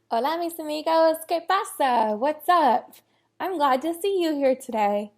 Hola, mis amigos. ¿Qué pasa? What's up? I'm glad to see you here today.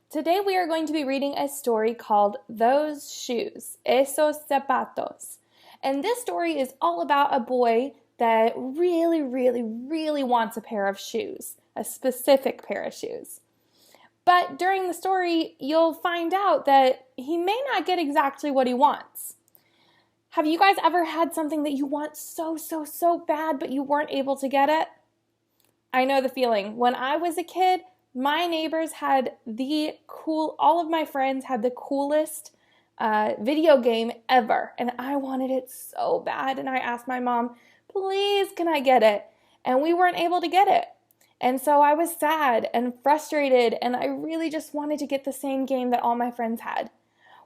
Today we are going to be reading a story called Those Shoes, Esos Zapatos. And this story is all about a boy that really wants a pair of shoes, a specific pair of shoes. But during the story, you'll find out that he may not get exactly what he wants. Have you guys ever had something that you want so bad, but you weren't able to get it? I know the feeling. When I was a kid, my neighbors had all of my friends had the coolest video game ever. And I wanted it so bad. And I asked my mom, please, can I get it? And we weren't able to get it. And so I was sad and frustrated. And I really just wanted to get the same game that all my friends had.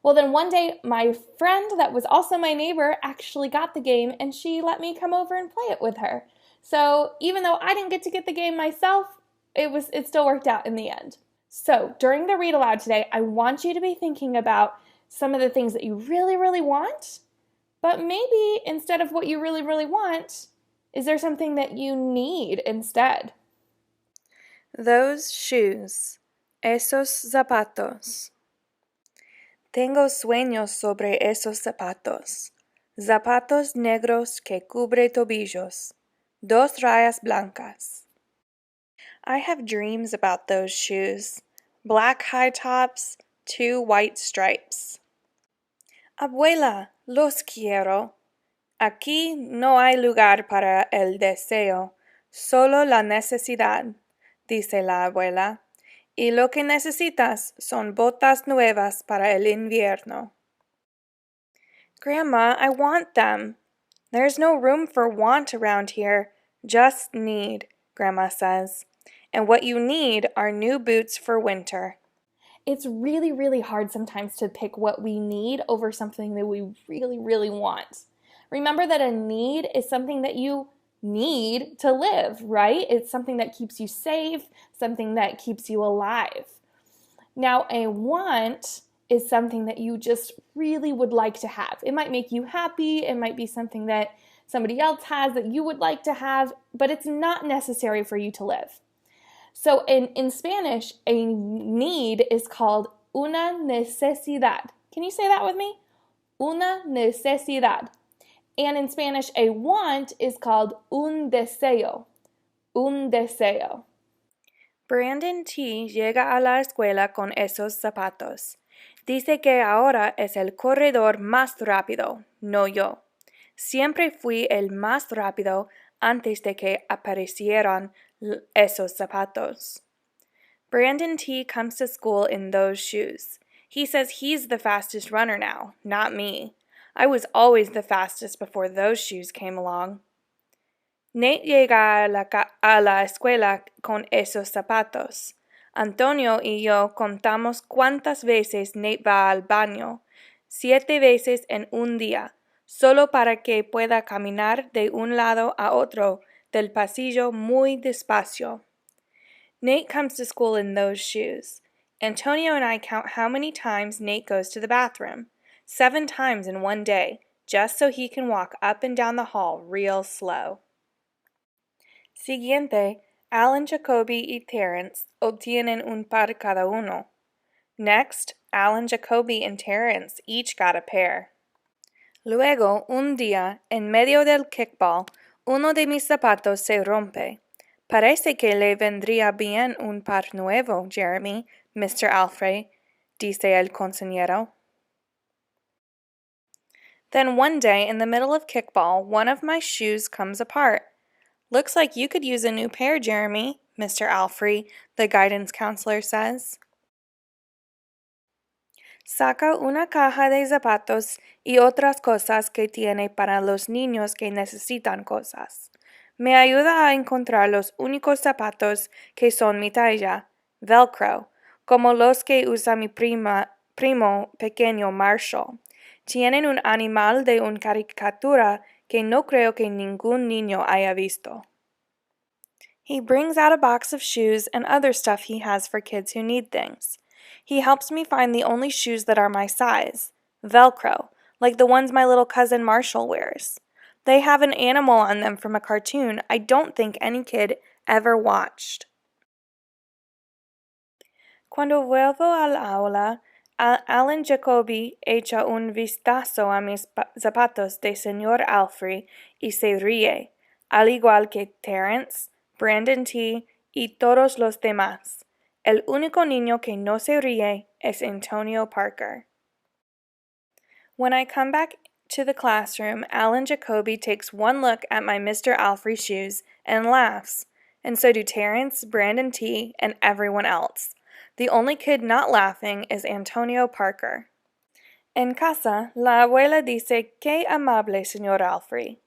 Well, then one day, my friend that was also my neighbor actually got the game, and she let me come over and play it with her. So even though I didn't get to get the game myself, it still worked out in the end. So during the read aloud today, I want you to be thinking about some of the things that you really want, but maybe instead of what you really want, is there something that you need instead? Those shoes, esos zapatos. Tengo sueños sobre esos zapatos. Zapatos negros que cubre tobillos. Dos rayas blancas. I have dreams about those shoes. Black high tops, two white stripes. Abuela, los quiero. Aquí no hay lugar para el deseo, solo la necesidad, dice la abuela. Y lo que necesitas son botas nuevas para el invierno. Grandma, I want them. There's no room for want around here, just need, Grandma says. And what you need are new boots for winter. It's really hard sometimes to pick what we need over something that we really want. Remember that a need is something that you need to live, right? It's something that keeps you safe, something that keeps you alive. Now, a want is something that you just really would like to have. It might make you happy, it might be something that somebody else has that you would like to have, but it's not necessary for you to live. So in Spanish, a need is called una necesidad. Can you say that with me? Una necesidad. And in Spanish, a want is called un deseo. Un deseo. Brandon T. llega a la escuela con esos zapatos. Dice que ahora es el corredor más rápido, no yo. Siempre fui el más rápido antes de que aparecieran esos zapatos. Brandon T. comes to school in those shoes. He says he's the fastest runner now, not me. I was always the fastest before those shoes came along. Nate llega a la escuela con esos zapatos. Antonio y yo contamos cuántas veces Nate va al baño. 7 veces en un día, solo para que pueda caminar de un lado a otro del pasillo muy despacio. Nate comes to school in those shoes. Antonio and I count how many times Nate goes to the bathroom. 7 times in one day, just so he can walk up and down the hall real slow. Siguiente, Alan, Jacoby y Terrence obtienen un par cada uno. Next, Alan, Jacoby and Terrence each got a pair. Luego, un día, en medio del kickball, uno de mis zapatos se rompe. Parece que le vendría bien un par nuevo, Jeremy, Mr. Alfred, dice el consejero. Then one day, in the middle of kickball, one of my shoes comes apart. Looks like you could use a new pair, Jeremy, Mr. Alfrey, the guidance counselor says. Saca una caja de zapatos y otras cosas que tiene para los niños que necesitan cosas. Me ayuda a encontrar los únicos zapatos que son mi talla, Velcro, como los que usa mi primo pequeño Marshall. Tienen un animal de una caricatura que no creo que ningún niño haya visto. He brings out a box of shoes and other stuff he has for kids who need things. He helps me find the only shoes that are my size, Velcro, like the ones my little cousin Marshall wears. They have an animal on them from a cartoon I don't think any kid ever watched. Cuando vuelvo al aula, Alan Jacoby echa un vistazo a mis zapatos de señor Alfrey y se ríe, al igual que Terence, Brandon T. y todos los demás. El único niño que no se ríe es Antonio Parker. When I come back to the classroom, Alan Jacoby takes one look at my Mr. Alfrey shoes and laughs, and so do Terence, Brandon T., and everyone else. The only kid not laughing is Antonio Parker. En casa, la abuela dice, "Qué amable, señor Alfrey."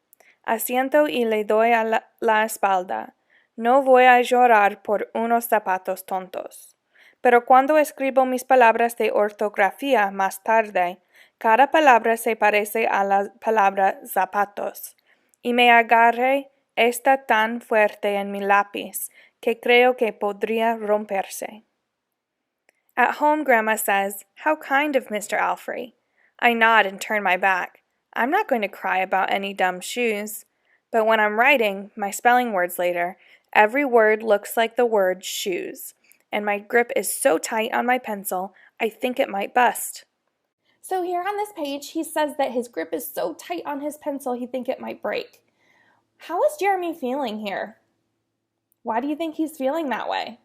Asiento y le doy a la espalda. No voy a llorar por unos zapatos tontos. Pero cuando escribo mis palabras de ortografía más tarde, cada palabra se parece a la palabra zapatos, y me agarré esta tan fuerte en mi lápiz que creo que podría romperse. At home, Grandma says, "How kind of Mr. Alfrey." I nod and turn my back. I'm not going to cry about any dumb shoes. But when I'm writing my spelling words later, every word looks like the word shoes, and my grip is so tight on my pencil, I think it might bust. So here on this page, he says that his grip is so tight on his pencil, he thinks it might break. How is Jeremy feeling here? Why do you think he's feeling that way?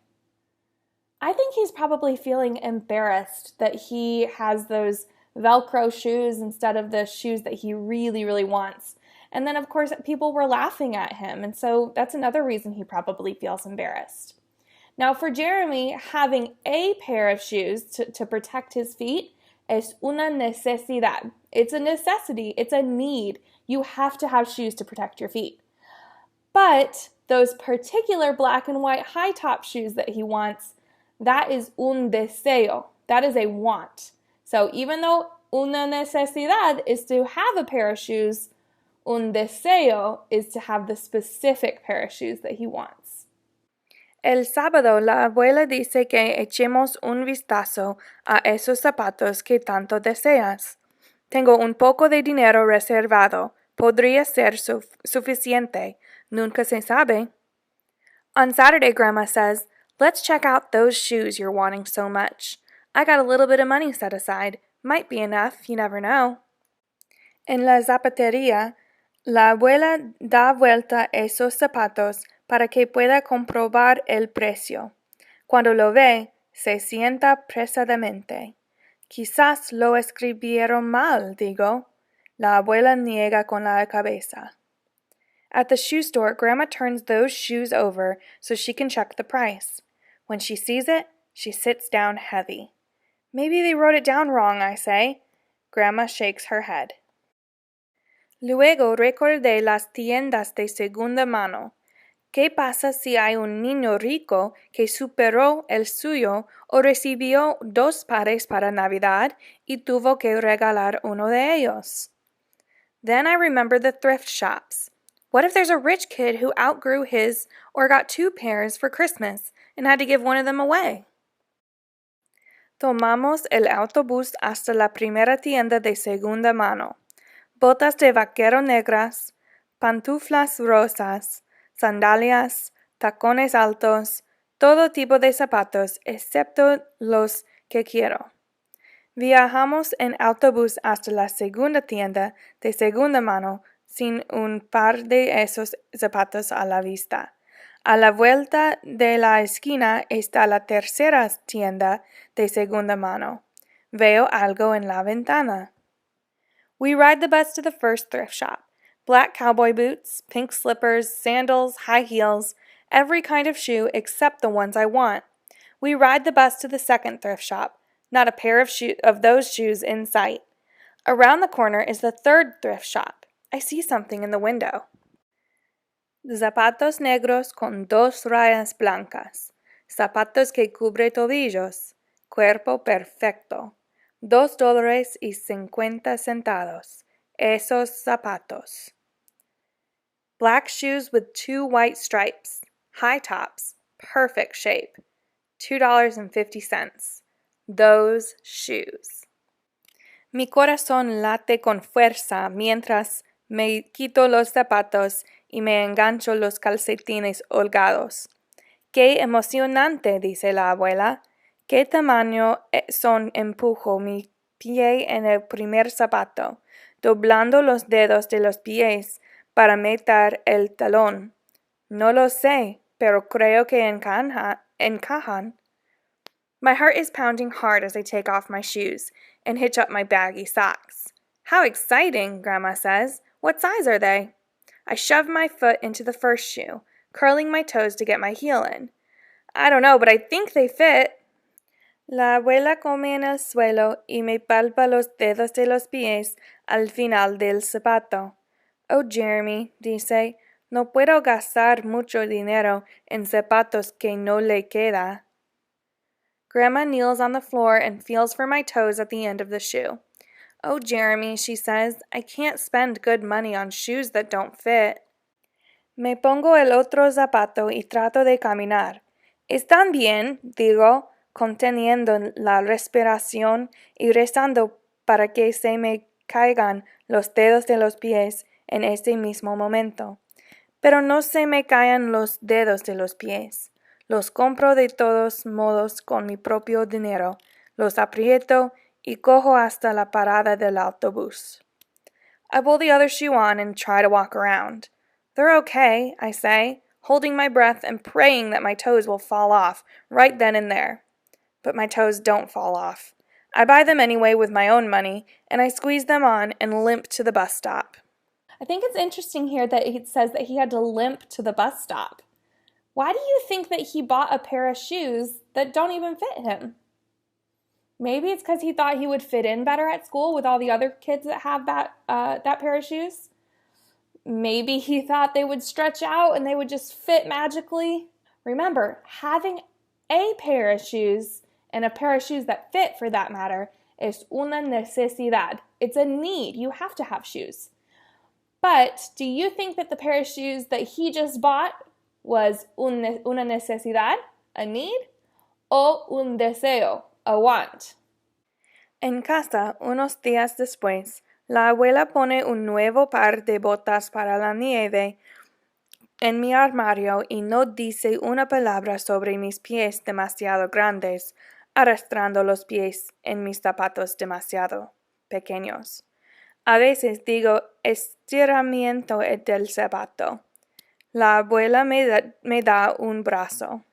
I think he's probably feeling embarrassed that he has those Velcro shoes instead of the shoes that he really, really wants. And then, of course, people were laughing at him, and so that's another reason he probably feels embarrassed. Now, for Jeremy, having a pair of shoes to protect his feet es una necesidad. It's a necessity. It's a need. You have to have shoes to protect your feet. But those particular black and white high-top shoes that he wants, that is un deseo. That is a want. So even though una necesidad is to have a pair of shoes, un deseo is to have the specific pair of shoes that he wants. El sábado, la abuela dice que echemos un vistazo a esos zapatos que tanto deseas. Tengo un poco de dinero reservado. Podría ser suficiente. Nunca se sabe. On Saturday, Grandma says, "Let's check out those shoes you're wanting so much. I got a little bit of money set aside. Might be enough, you never know." En la zapatería, la abuela da vuelta esos zapatos para que pueda comprobar el precio. Cuando lo ve, se sienta apresadamente. Quizás lo escribieron mal, digo. La abuela niega con la cabeza. At the shoe store, Grandma turns those shoes over so she can check the price. When she sees it, she sits down heavy. "Maybe they wrote it down wrong," I say. Grandma shakes her head. Luego recordé las tiendas de segunda mano. ¿Qué pasa si hay un niño rico que superó el suyo o recibió 2 pares para Navidad y tuvo que regalar uno de ellos? Then I remember the thrift shops. What if there's a rich kid who outgrew his or got 2 pairs for Christmas and had to give one of them away? Tomamos el autobús hasta la primera tienda de segunda mano. Botas de vaquero negras, pantuflas rosas, sandalias, tacones altos, todo tipo de zapatos excepto los que quiero. Viajamos en autobús hasta la segunda tienda de segunda mano sin un par de esos zapatos a la vista. A la vuelta de la esquina está la tercera tienda de segunda mano. Veo algo en la ventana. We ride the bus to the first thrift shop. Black cowboy boots, pink slippers, sandals, high heels, every kind of shoe except the ones I want. We ride the bus to the second thrift shop. Not a pair of those shoes in sight. Around the corner is the third thrift shop. I see something in the window. Zapatos negros con 2 rayas blancas. Zapatos que cubre tobillos. Cuerpo perfecto. $2.50. Esos zapatos. Black shoes with 2 white stripes. High tops. Perfect shape. $2.50. Those shoes. Mi corazón late con fuerza mientras Me quito los zapatos y me engancho los calcetines holgados. ¡Qué emocionante! Dice la abuela. ¿Qué tamaño son? Empujo mi pie en el primer zapato, doblando los dedos de los pies para meter el talón. No lo sé, pero creo que encajan. My heart is pounding hard as I take off my shoes and hitch up my baggy socks. How exciting, Grandma says. What size are they? I shove my foot into the first shoe, curling my toes to get my heel in. I don't know, but I think they fit. La abuela come en el suelo y me palpa los dedos de los pies al final del zapato. Oh, Jeremy, dice, no puedo gastar mucho dinero en zapatos que no le queda. Grandma kneels on the floor and feels for my toes at the end of the shoe. Oh, Jeremy, she says, I can't spend good money on shoes that don't fit. Me pongo el otro zapato y trato de caminar. ¿Están bien? Digo, conteniendo la respiración y rezando para que se me caigan los dedos de los pies en ese mismo momento. Pero no se me caen los dedos de los pies. Los compro de todos modos con mi propio dinero, los aprieto y cojo hasta la parada del autobús. I pull the other shoe on and try to walk around. They're okay, I say, holding my breath and praying that my toes will fall off right then and there. But my toes don't fall off. I buy them anyway with my own money, and I squeeze them on and limp to the bus stop. I think it's interesting here that it says that he had to limp to the bus stop. Why do you think that he bought a pair of shoes that don't even fit him? Maybe it's because he thought he would fit in better at school with all the other kids that have that pair of shoes. Maybe he thought they would stretch out and they would just fit magically. Remember, having a pair of shoes and a pair of shoes that fit, for that matter, es una necesidad. It's a need. You have to have shoes. But do you think that the pair of shoes that he just bought was una necesidad, a need, o un deseo, a want? En casa, unos días después, la abuela pone un nuevo par de botas para la nieve en mi armario y no dice una palabra sobre mis pies demasiado grandes, arrastrando los pies en mis zapatos demasiado pequeños. A veces digo estiramiento del zapato. La abuela me da un brazo.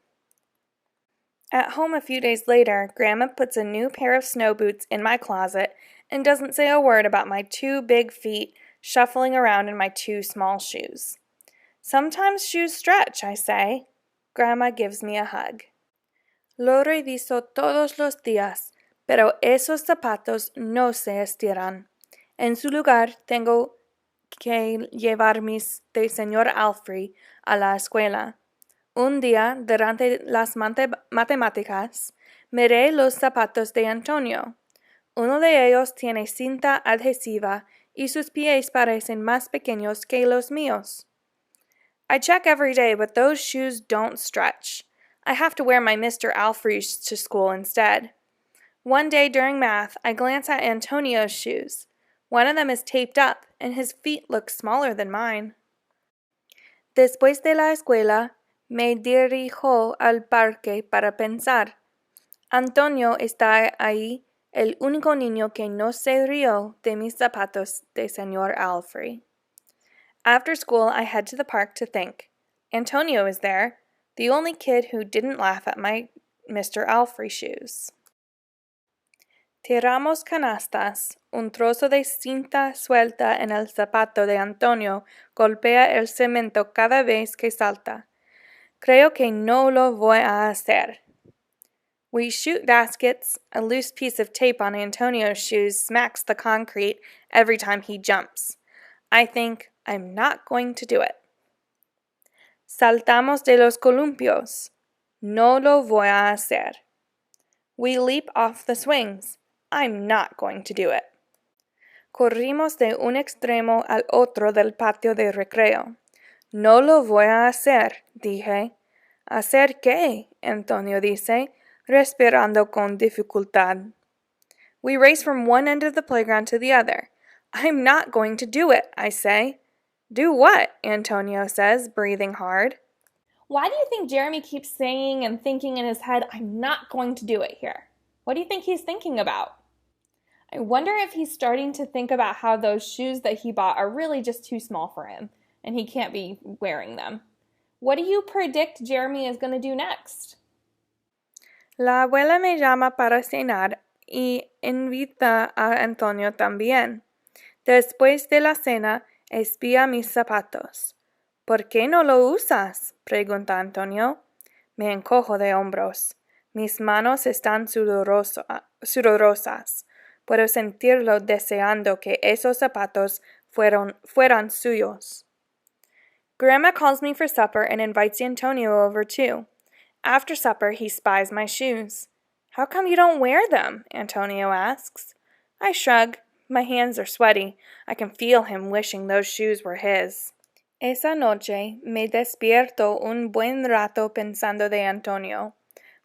At home a few days later, Grandma puts a new pair of snow boots in my closet and doesn't say a word about my 2 big feet shuffling around in my 2 small shoes. Sometimes shoes stretch, I say. Grandma gives me a hug. Lo reviso todos los días, pero esos zapatos no se estiran. En su lugar, tengo que llevar mis de señor Alfrey a la escuela. Un día, durante las matemáticas, miré los zapatos de Antonio. Uno de ellos tiene cinta adhesiva y sus pies parecen más pequeños que los míos. I check every day, but those shoes don't stretch. I have to wear my Mr. Alfrey's to school instead. One day during math, I glance at Antonio's shoes. One of them is taped up, and his feet look smaller than mine. Después de la escuela, me dirijo al parque para pensar. Antonio está ahí, el único niño que no se rió de mis zapatos de señor Alfrey. After school, I head to the park to think. Antonio is there, the only kid who didn't laugh at my Mr. Alfrey shoes. Tiramos canastas. Un trozo de cinta suelta en el zapato de Antonio golpea el cemento cada vez que salta. Creo que no lo voy a hacer. We shoot baskets. A loose piece of tape on Antonio's shoes smacks the concrete every time he jumps. I think I'm not going to do it. Saltamos de los columpios. No lo voy a hacer. We leap off the swings. I'm not going to do it. Corrimos de un extremo al otro del patio de recreo. No lo voy a hacer, dije. ¿Hacer qué? Antonio dice, respirando con dificultad. We race from one end of the playground to the other. I'm not going to do it, I say. Do what? Antonio says, breathing hard. Why do you think Jeremy keeps saying and thinking in his head, I'm not going to do it here? What do you think he's thinking about? I wonder if he's starting to think about how those shoes that he bought are really just too small for him and he can't be wearing them. What do you predict Jeremy is going to do next? La abuela me llama para cenar y invita a Antonio también. Después de la cena, espía mis zapatos. ¿Por qué no lo usas? Pregunta Antonio. Me encojo de hombros. Mis manos están sudorosas. Puedo sentirlo deseando que esos zapatos fueran suyos. Grandma calls me for supper and invites Antonio over too. After supper, he spies my shoes. How come you don't wear them? Antonio asks. I shrug. My hands are sweaty. I can feel him wishing those shoes were his. Esa noche me despierto un buen rato pensando de Antonio.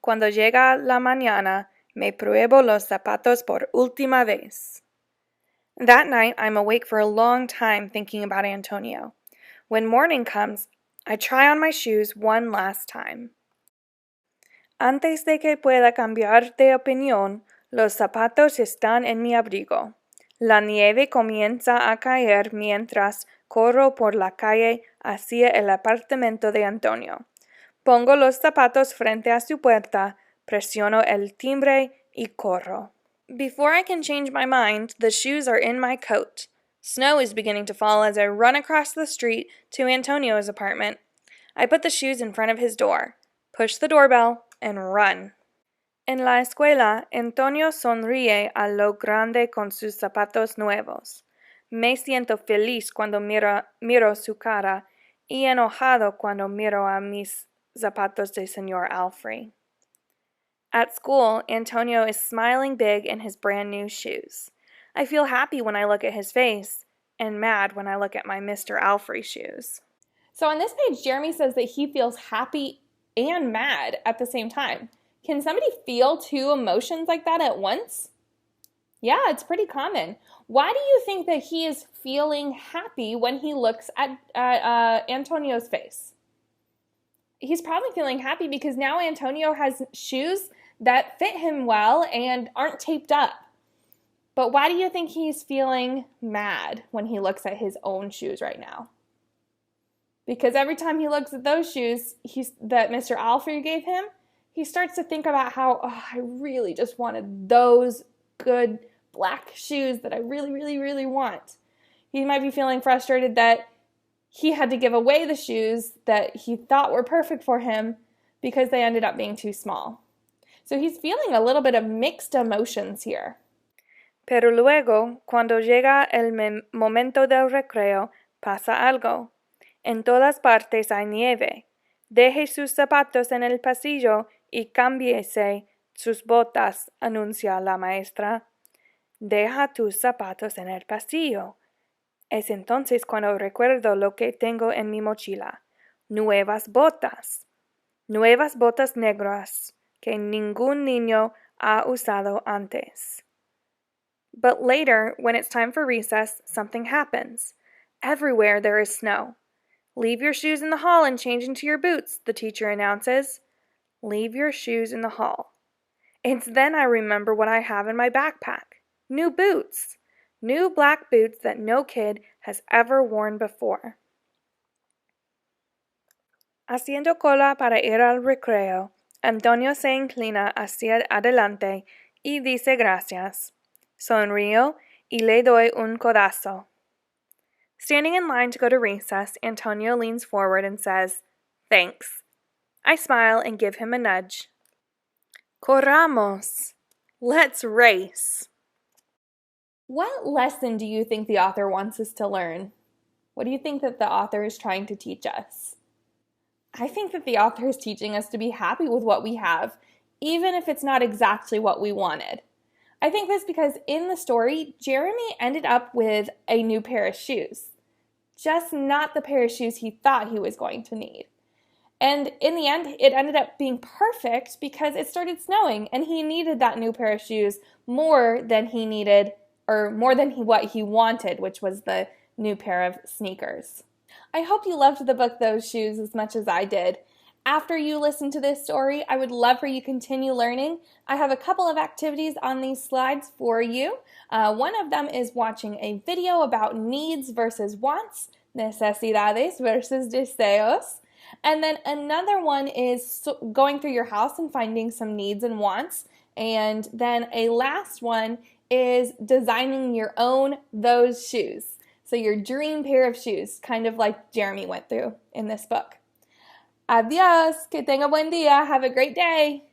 Cuando llega la mañana, me pruebo los zapatos por última vez. That night, I'm awake for a long time thinking about Antonio. When morning comes, I try on my shoes one last time. Antes de que pueda cambiar de opinión, los zapatos están en mi abrigo. La nieve comienza a caer mientras corro por la calle hacia el apartamento de Antonio. Pongo los zapatos frente a su puerta, presiono el timbre y corro. Before I can change my mind, the shoes are in my coat. Snow is beginning to fall as I run across the street to Antonio's apartment. I put the shoes in front of his door, push the doorbell, and run. En la escuela, Antonio sonríe a lo grande con sus zapatos nuevos. Me siento feliz cuando miro su cara y enojado cuando miro a mis zapatos de señor Alfrey. At school, Antonio is smiling big in his brand new shoes. I feel happy when I look at his face and mad when I look at my Mr. Alfrey shoes. So on this page, Jeremy says that he feels happy and mad at the same time. Can somebody feel two emotions like that at once? Yeah, it's pretty common. Why do you think that he is feeling happy when he looks at Antonio's face? He's probably feeling happy because now Antonio has shoes that fit him well and aren't taped up. But why do you think he's feeling mad when he looks at his own shoes right now? Because every time he looks at those shoes that Mr. Alfrey gave him, he starts to think about how, I really just wanted those good black shoes that I really, really, really want. He might be feeling frustrated that he had to give away the shoes that he thought were perfect for him because they ended up being too small. So he's feeling a little bit of mixed emotions here. Pero luego, cuando llega el momento del recreo, pasa algo. En todas partes hay nieve. Deje sus zapatos en el pasillo y cámbiese sus botas, anuncia la maestra. Deja tus zapatos en el pasillo. Es entonces cuando recuerdo lo que tengo en mi mochila. Nuevas botas. Nuevas botas negras que ningún niño ha usado antes. But later, when it's time for recess, something happens. Everywhere there is snow. Leave your shoes in the hall and change into your boots, the teacher announces. Leave your shoes in the hall. It's then I remember what I have in my backpack. New boots. New black boots that no kid has ever worn before. Haciendo cola para ir al recreo, Antonio se inclina hacia adelante y dice gracias. Sonrío y le doy un codazo. Standing in line to go to recess, Antonio leans forward and says, Thanks. I smile and give him a nudge. Corramos! Let's race! What lesson do you think the author wants us to learn? What do you think that the author is trying to teach us? I think that the author is teaching us to be happy with what we have, even if it's not exactly what we wanted. I think this because in the story, Jeremy ended up with a new pair of shoes. Just not the pair of shoes he thought he was going to need. And in the end, it ended up being perfect because it started snowing and he needed that new pair of shoes more than he needed or more than what he wanted, which was the new pair of sneakers. I hope you loved the book Those Shoes as much as I did. After you listen to this story, I would love for you to continue learning. I have a couple of activities on these slides for you. One of them is watching a video about needs versus wants, necesidades versus deseos. And then another one is going through your house and finding some needs and wants. And then a last one is designing your own those shoes. So your dream pair of shoes, kind of like Jeremy went through in this book. Adios, que tenga buen día, have a great day.